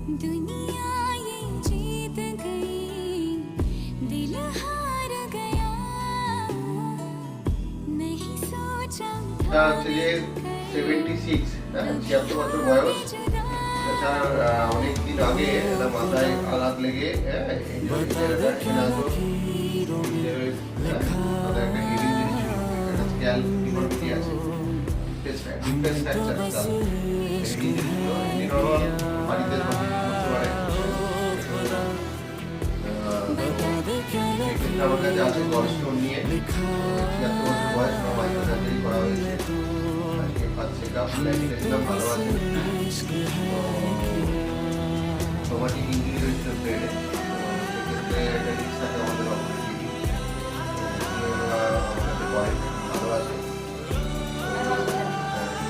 दुनिया ये जीत गई, दिल हार गया, नहीं सोचा তা হচ্ছে যে 76 76 বছর বয়স। তাছাড়া অনেক দিন আগে এটা মাথায় আঘাত লেগে একটা হেভি ইঞ্জুরি ছিল, একটা স্ক্যাল ডিফর্মিটি আছে, defence fracture skull heavy injury ছিল। এমনি নরমাল বাড়িতে করতে পারে। সেক্ষেত্রে আমার কাছে আছে গলস্টোন নিয়ে 76 বছর বয়স, মাইক্রো সার্জারি করা হয়েছে। আজকে ফার্স্ট চেক আপ গেছিলাম, ভালো আছে। ট্রমাটিক ইঞ্জুরি হয়েছিল ব্রেনে, সেক্ষেত্রে একটা রিস্ক থাকে আমাদের অপারেটিভ, আমাদের পরে ভালো আছে।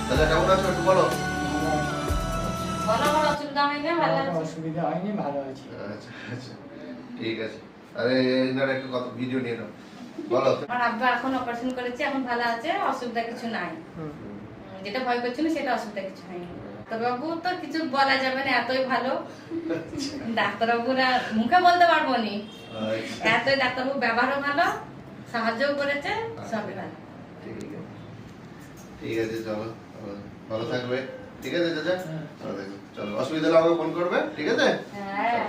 দাদা কেমন আছো একটু বলো। অসুবিধা হয়নি, ভালো আছি। আচ্ছা আচ্ছা, ঠিক আছে। আরে এনারা একটু কত ভিডিও নিয়ে নাও, বলো। আমার আব্বা এখন অপারেশন করেছে, এখন ভালো আছে, অসুবিধা কিছু নাই। যেটা ভয় করছিল সেটা অসুবিধা কিছু হয়নি। ডাক্তারবাবু তো কিছু বলা যাবে না, এতই ভালো ডাক্তারবাবুরা, মুখে বলতে পারবো নি, এতই ডাক্তারবাবু ব্যবহারও ভালো, সাহায্যও করেছে, সবই ভালো। ঠিক আছে, চলো ভালো থাকবে। ঠিক আছে চাচা, চলো অসুবিধা হলে আমাকে ফোন করবে। ঠিক আছে। হ্যাঁ।